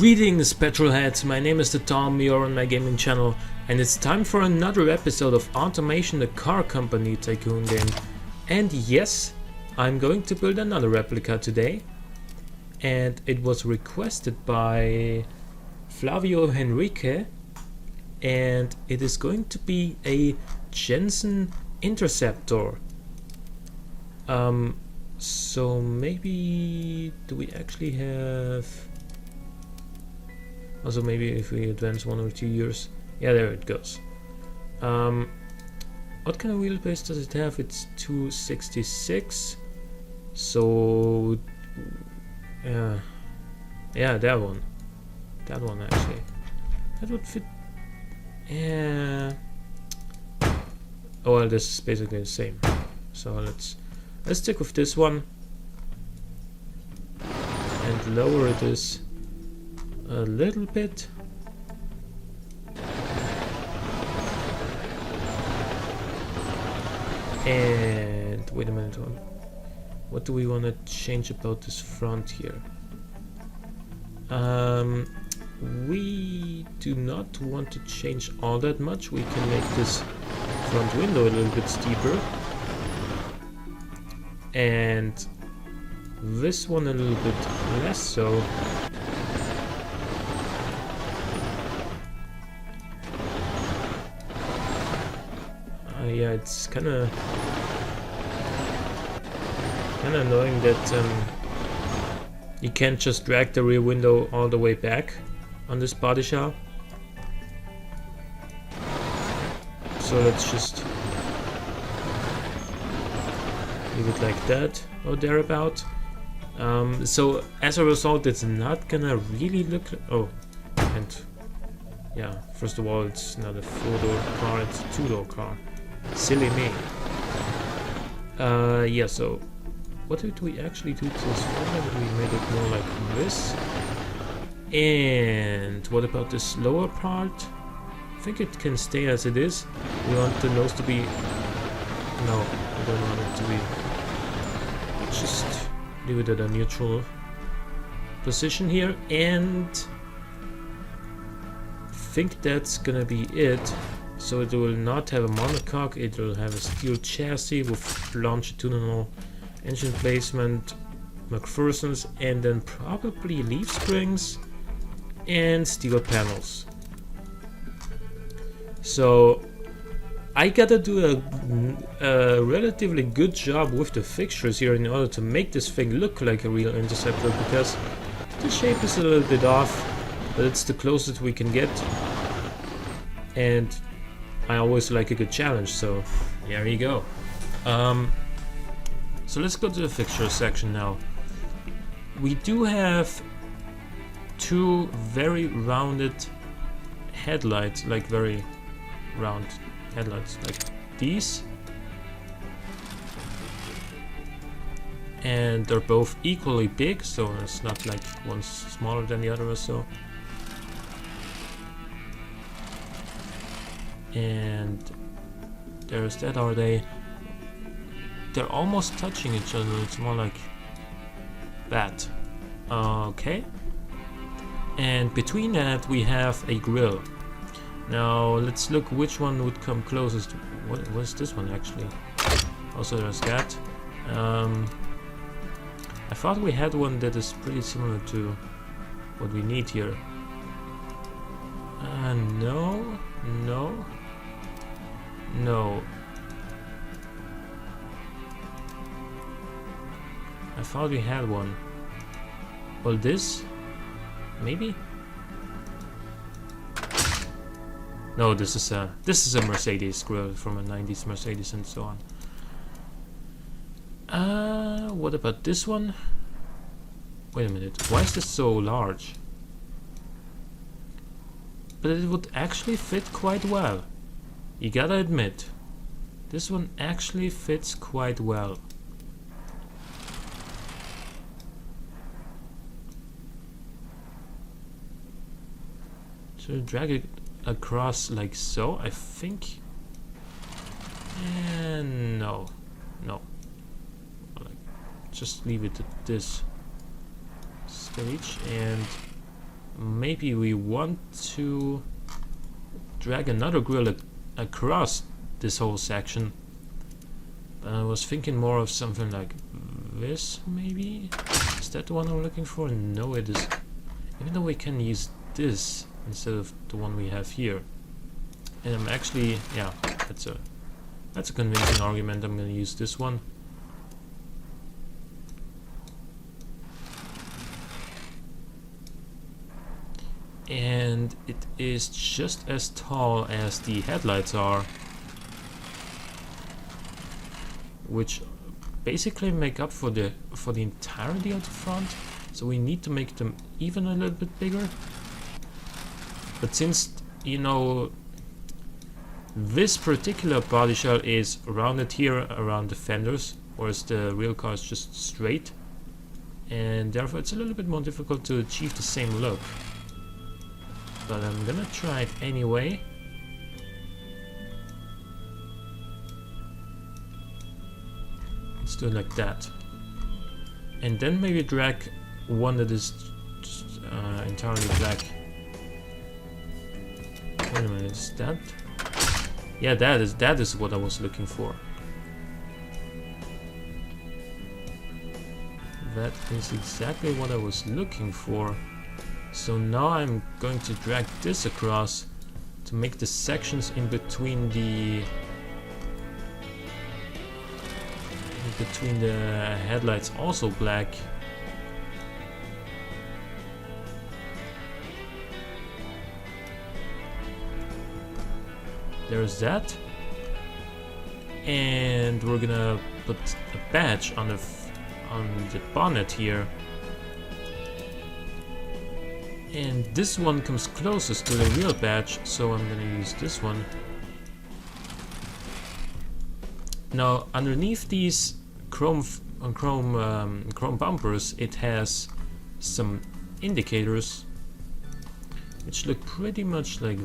Greetings petrolheads, my name is the Tom, you're on my gaming channel, and it's time for another episode of Automation the Car Company Tycoon game. And yes, I'm going to build another replica today, and it was requested by Flavio Henrique, and it is going to be a Jensen Interceptor. So maybe, do we actually have... Also maybe if we advance 1 or 2 years. Yeah, there it goes. What kind of wheelbase does it have? It's 266. So yeah, that one actually, that would fit. Yeah. Oh well, this is basically the same. So let's stick with this one and lower this a little bit. And wait a minute, what do we want to change about this front here? We do not want to change all that much. We can make this front window a little bit steeper, and this one a little bit less so. Yeah, it's kind of annoying that you can't just drag the rear window all the way back on this body shop. So let's just leave it like that or thereabout. So as a result, it's not gonna really look like, oh, and yeah, first of all, it's not a 4-door car, it's a 2-door car. Silly me. Yeah, so what did we actually do to this front? We made it more like this. And what about this lower part? I think it can stay as it is. We want the nose to be... No, we don't want it to be... Just leave it at a neutral position here. And I think that's gonna be it. So it will not have a monocoque, it will have a steel chassis with longitudinal engine placement, McPherson's, and then probably leaf springs and steel panels. So I gotta do a relatively good job with the fixtures here in order to make this thing look like a real Interceptor, because the shape is a little bit off, but it's the closest we can get. And I always like a good challenge, so there you go. So let's go to the fixture section now. We do have 2 very rounded headlights, like very round headlights, like these. And they're both equally big, so it's not like one's smaller than the other or so. And there's that. Are they're almost touching each other. It's more like that. Okay. And between that we have a grille. Now let's look which one would come closest. What's this one actually? Also there's that. I thought we had one that is pretty similar to what we need here. No. I thought we had one. Well, this? Maybe? No, this is a Mercedes grille from a 90s Mercedes and so on. What about this one? Wait a minute, why is this so large? But it would actually fit quite well. You gotta admit, this one actually fits quite well. So drag it across like so, I think. And no. Just leave it at this stage, and maybe we want to drag another grill across this whole section. But I was thinking more of something like this, maybe? Is that the one I'm looking for? No, it is. Even though we can use this instead of the one we have here. And I'm actually, yeah, that's a convincing argument. I'm gonna use this one. And it is just as tall as the headlights are, which basically make up for the entirety of the front. So we need to make them even a little bit bigger. But since, you know, this particular body shell is rounded here around the fenders, whereas the real car is just straight, and therefore it's a little bit more difficult to achieve the same look. But I'm gonna try it anyway. Let's do it like that. And then maybe drag one that is just, entirely black. Wait a minute, is that? Yeah, that is what I was looking for. That is exactly what I was looking for. So now I'm going to drag this across to make the sections in between the headlights also black. There's that. And we're gonna put a badge on the bonnet here. And this one comes closest to the real badge, so I'm gonna use this one. Now, underneath these chrome bumpers, it has some indicators, which look pretty much like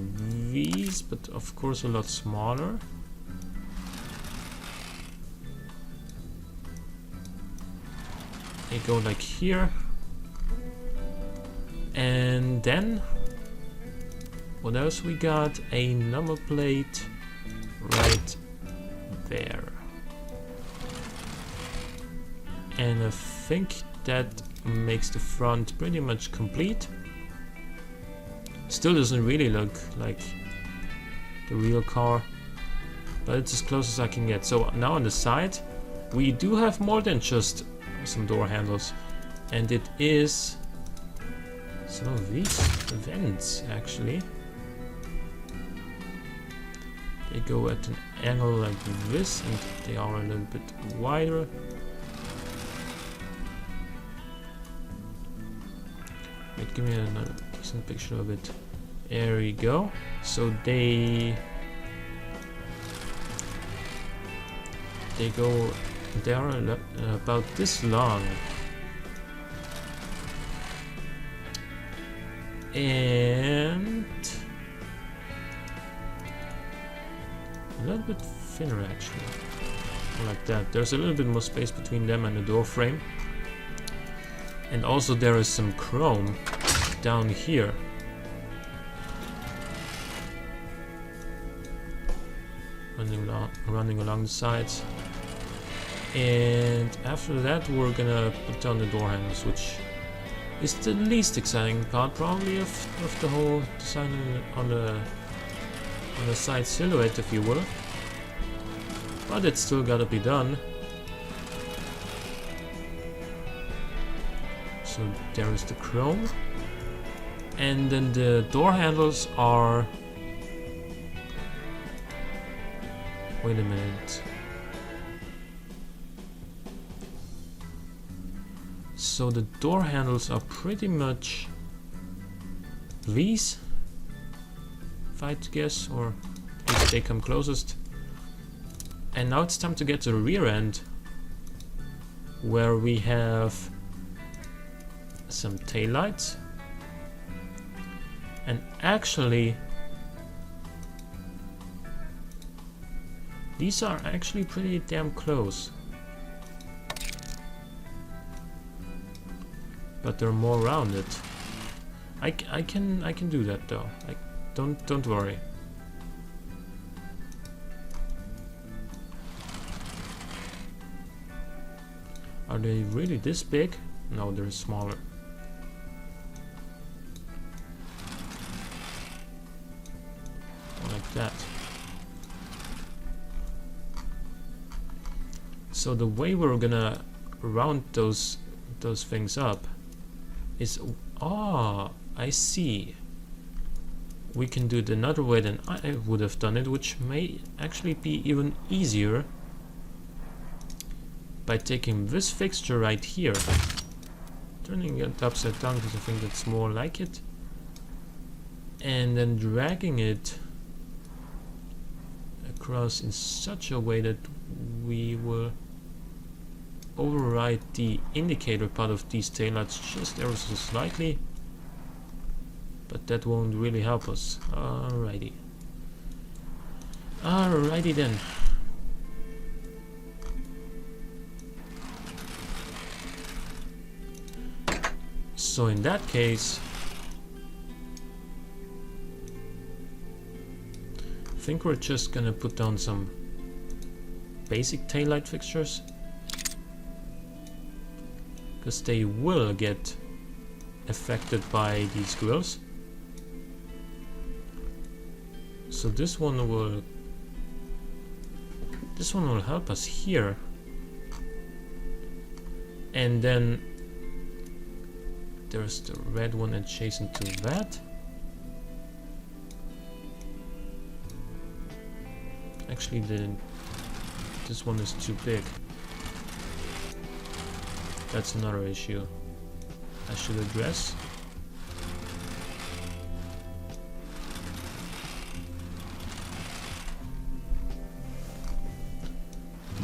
these, but of course a lot smaller. They go like here. And then, what else we got? A number plate right there. And I think that makes the front pretty much complete. Still doesn't really look like the real car, but it's as close as I can get. So now on the side, we do have more than just some door handles, and it is some of these vents actually. They go at an angle like this, and they are a little bit wider. Wait, give me another decent picture of it. There we go. So they are about this long. And a little bit thinner actually, like that. There's a little bit more space between them and the door frame. And also there is some chrome down here. Running along the sides. And after that we're gonna put down the door handles, which is the least exciting part probably of the whole design on the side silhouette, if you will. But it's still gotta be done. So there is the chrome. And then the door handles are... Wait a minute. So the door handles are pretty much these, if I had to guess, or at least they come closest. And now it's time to get to the rear end, where we have some taillights. And actually, these are actually pretty damn close. But they're more rounded. I can do that though. Don't worry. Are they really this big? No, they're smaller. Like that. So the way we're gonna round those things up is, I see. We can do it another way than I would have done it, which may actually be even easier, by taking this fixture right here, turning it upside down because I think that's more like it, and then dragging it across in such a way that we will override the indicator part of these taillights just ever so slightly, but that won't really help us. Alrighty then. So in that case, I think we're just gonna put down some basic taillight fixtures, because they will get affected by these grills. So this one will help us here, and then there's the red one adjacent to that. Actually, this one is too big. That's another issue I should address.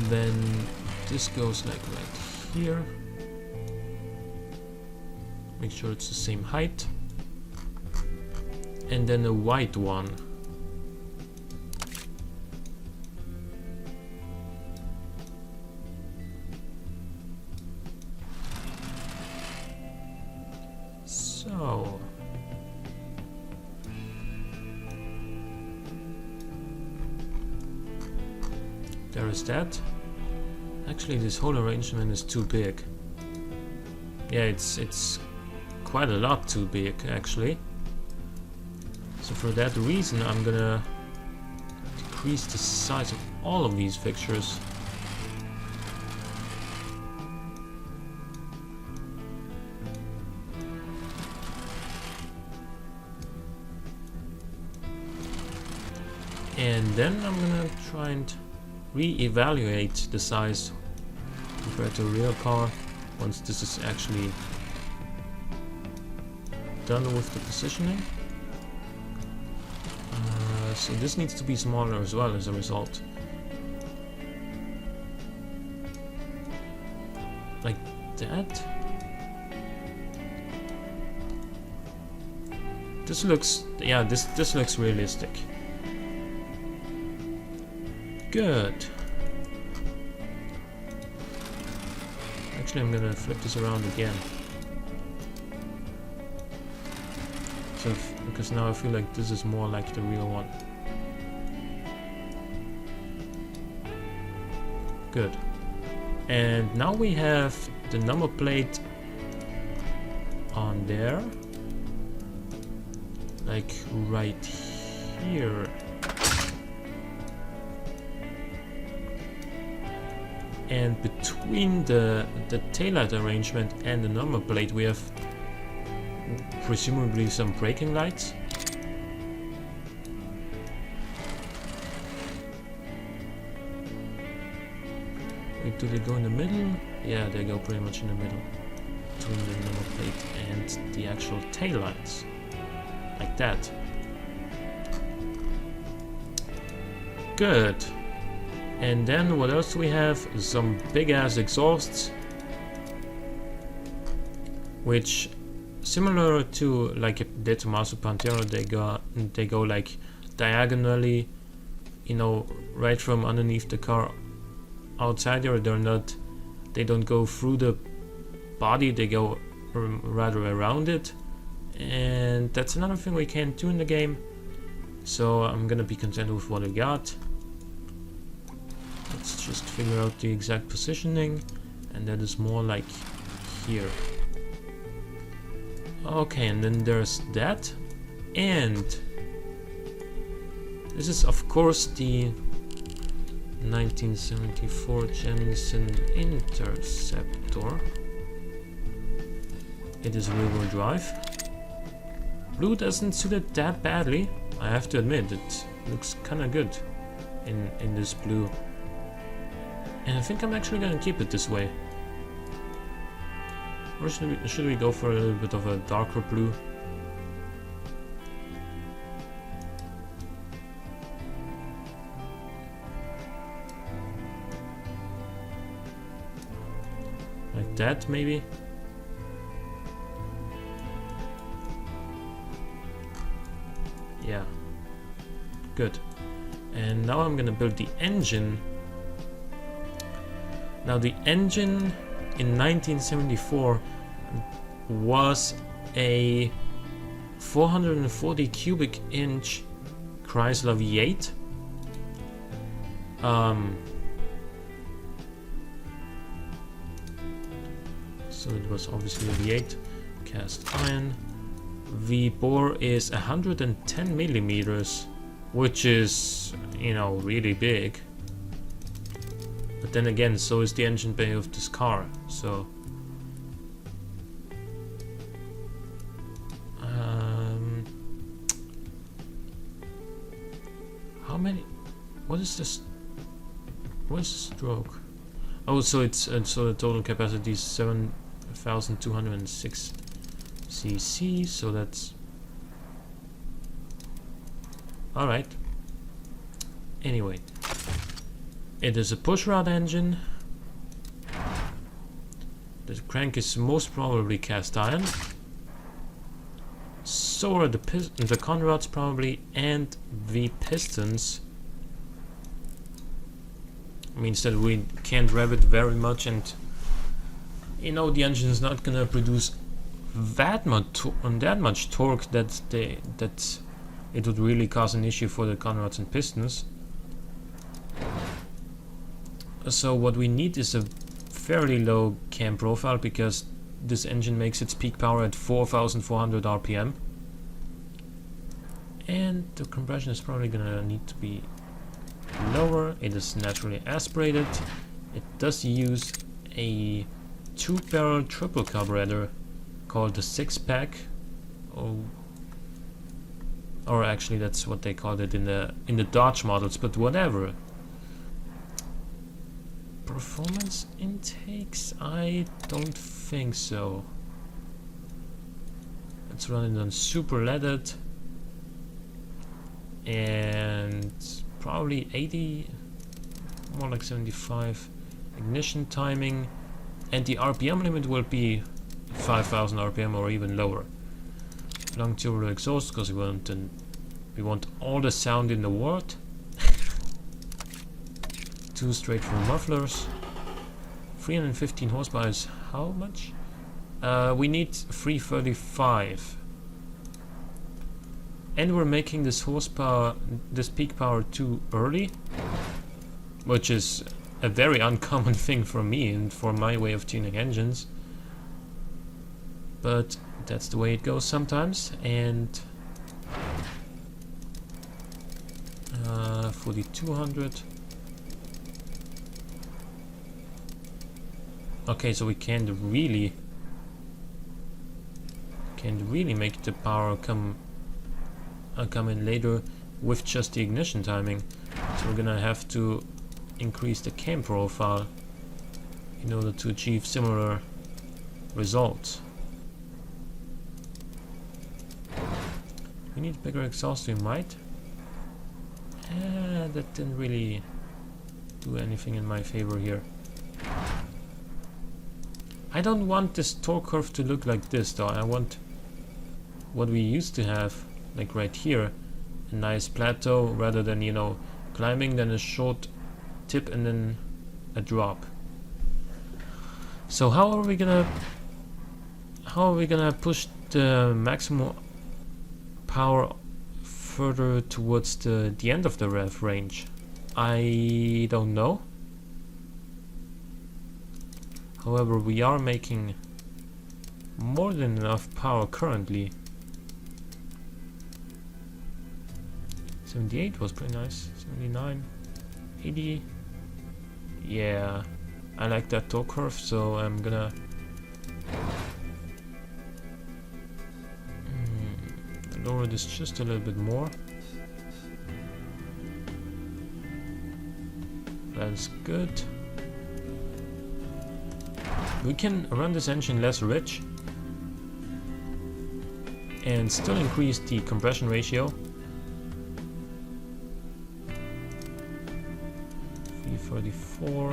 Then this goes like right here. Make sure it's the same height. And then a white one. So there is that. Actually, this whole arrangement is too big. Yeah, it's quite a lot too big actually. So for that reason, I'm gonna decrease the size of all of these fixtures. And then I'm gonna try and re-evaluate the size compared to a real car once this is actually done with the positioning. So this needs to be smaller as well as a result. Like that. This looks, yeah, this looks realistic. Good. Actually, I'm gonna flip this around again. So because now I feel like this is more like the real one. Good. And now we have the number plate on there. Like right here. And between the taillight arrangement and the number plate we have presumably some braking lights. Wait, do they go in the middle? Yeah, they go pretty much in the middle between the number plate and the actual taillights. Like that. Good. And then what else do we have? Some big ass exhausts, which similar to like the Tommaso Pantera, they go like diagonally, you know, right from underneath the car outside there. They don't go through the body, they go rather around it, And that's another thing we can't do in the game. So I'm gonna be content with what I got. Let's just figure out the exact positioning, and that is more like here. Okay, and then there's that, and this is of course the 1974 Jensen Interceptor. It is rear-wheel drive. Blue doesn't suit it that badly, I have to admit. It looks kinda good in this blue. And I think I'm actually gonna keep it this way. Or should we go for a little bit of a darker blue? Like that, maybe? Yeah. Good. And now I'm gonna build the engine. Now the engine in 1974 was a 440 cubic inch Chrysler V8. So it was obviously a V8, cast iron. The bore is 110 millimeters, which is, you know, really big. But then again, so is the engine bay of this car, so... how many... what is this... what is the stroke? Oh, so it's... so the total capacity is 7,206 cc, so that's... alright. Anyway. It is a pushrod engine. The crank is most probably cast iron. So are the conrods probably, and the pistons. Means that we can't rev it very much, and you know the engine is not gonna produce that much torque that it would really cause an issue for the conrods and pistons. So what we need is a fairly low cam profile, because this engine makes its peak power at 4,400 RPM. And the compression is probably gonna need to be lower. It is naturally aspirated. It does use a 2-barrel triple carburetor called the 6-pack. Or actually that's what they called it in the Dodge models, but whatever. Performance intakes? I don't think so. Let's run it on super leaded, and probably 80, more like 75 ignition timing, and the RPM limit will be 5,000 RPM or even lower. Long turbo exhaust, because we want all the sound in the world. 2 straight from mufflers. 315 horsepower is how much? We need 335. And we're making this peak power too early, which is a very uncommon thing for me and for my way of tuning engines. But that's the way it goes sometimes. And for the 200. Okay, so we can't really make the power come in later with just the ignition timing. So we're gonna have to increase the cam profile in order to achieve similar results. We need bigger exhaust, we might. That didn't really do anything in my favor here. I don't want this torque curve to look like this though. I want what we used to have, like right here, a nice plateau rather than, you know, climbing, then a short tip and then a drop. So how are we gonna push the maximum power further towards the end of the rev range? I don't know. However, we are making more than enough power currently. 78 was pretty nice. 79, 80. Yeah, I like that torque curve, so I'm gonna lower this just a little bit more. That's good. We can run this engine less rich and still increase the compression ratio. 334,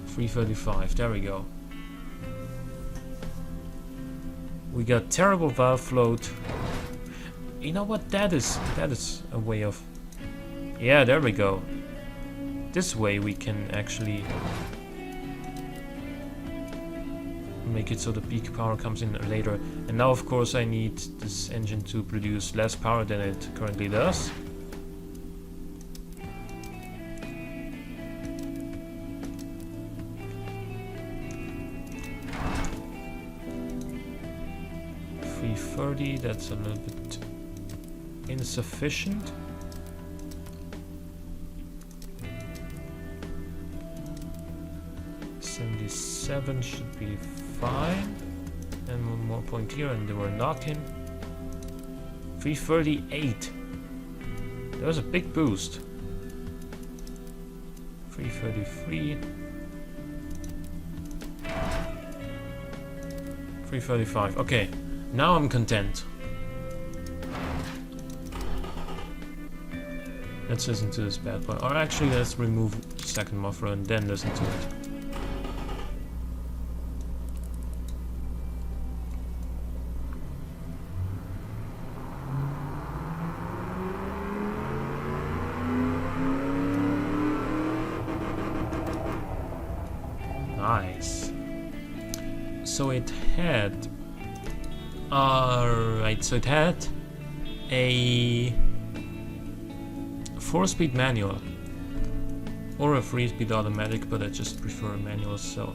335, there we go. We got terrible valve float. You know what, that is a way of... Yeah, there we go. This way we can actually make it so the peak power comes in later. And now of course I need this engine to produce less power than it currently does. .330, that's a little bit insufficient. .77 should be fine. And one more point here and we're knocking. 338. That was a big boost. 333. 335. Okay, now I'm content. Let's listen to this bad boy. Or actually, let's remove the second muffler and then listen to it. Nice. So it had... Alright, so it had a 4-speed manual or a 3-speed automatic, but I just prefer a manual, so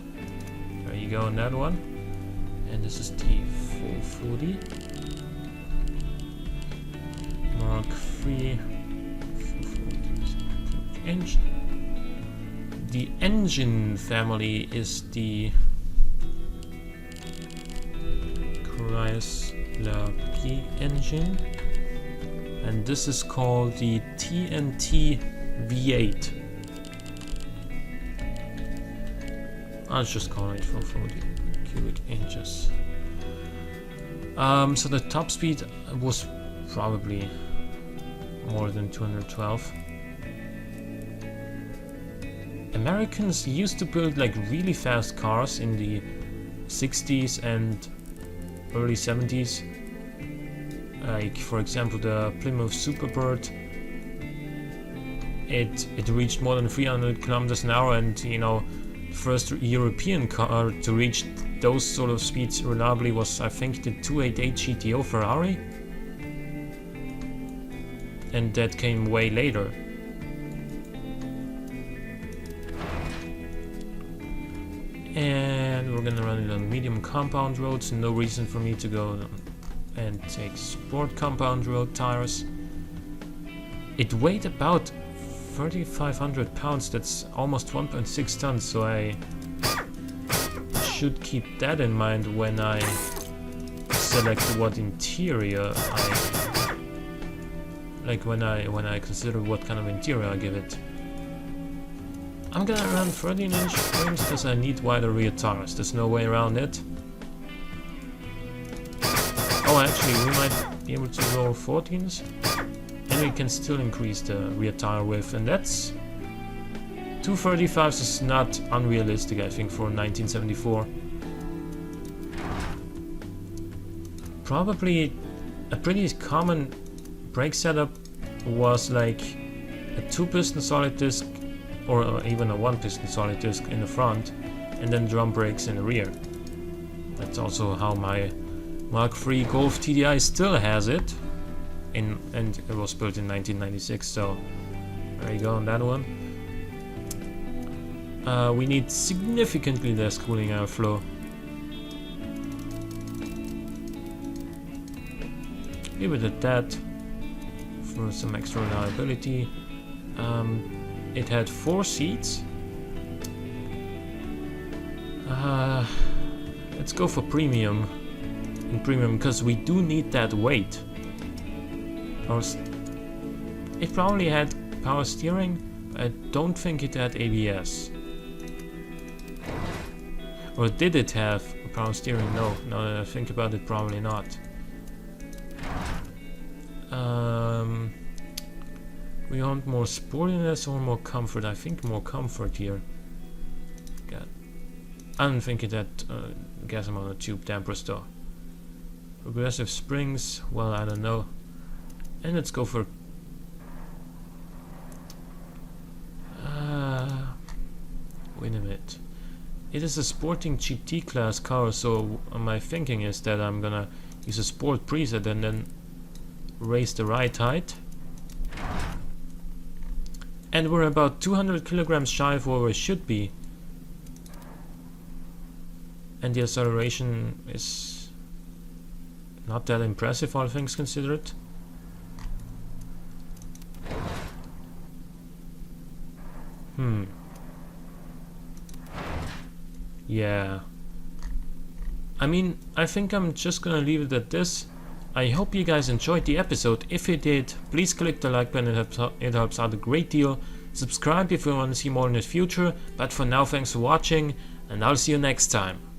there you go on that one. And this is the 440 Mark III 440 engine. The engine family is the Replica engine, and this is called the TNT V8. I'll just call it 440 cubic inches. So the top speed was probably more than 212. Americans used to build like really fast cars in the 60s and early 70s, like for example the Plymouth Superbird. It reached more than 300 kilometers an hour, and you know, the first European car to reach those sort of speeds reliably was, I think, the 288 GTO Ferrari, and that came way later. And we're gonna run it on medium compound roads. No reason for me to go and take sport compound road tires. It weighed about 3,500 pounds. That's almost 1.6 tons. So I should keep that in mind when I select what interior I like, when I consider what kind of interior I give it. I'm gonna run 13-inch frames because I need wider rear tires. There's no way around it. Oh, actually, we might be able to go 14s, and we can still increase the rear tire width, and that's 235s is not unrealistic, I think, for 1974. Probably a pretty common brake setup was like a 2-piston solid disc, or even a 1-piston solid disc in the front, and then drum brakes in the rear. That's also how my Mark III Golf TDI still has it. And it was built in 1996, so there you go on that one. We need significantly less cooling airflow. Leave it at that for some extra reliability. It had 4 seats. Let's go for premium. And premium because we do need that weight. It probably had power steering, but I don't think it had ABS. Or did it have power steering? No, now that I think about it, probably not. We want more sportiness or more comfort? I think more comfort here. God. I don't think it had gas amount of tube dampers though. Progressive springs, well, I don't know. And let's go for wait a minute. It is a sporting GT class car, so my thinking is that I'm gonna use a sport preset and then raise the ride height. And we're about 200 kilograms shy of where we should be. And the acceleration is not that impressive, all things considered. Yeah. I mean, I think I'm just gonna leave it at this. I hope you guys enjoyed the episode. If you did, please click the like button, it helps out a great deal. Subscribe if you want to see more in the future, but for now, thanks for watching, and I'll see you next time.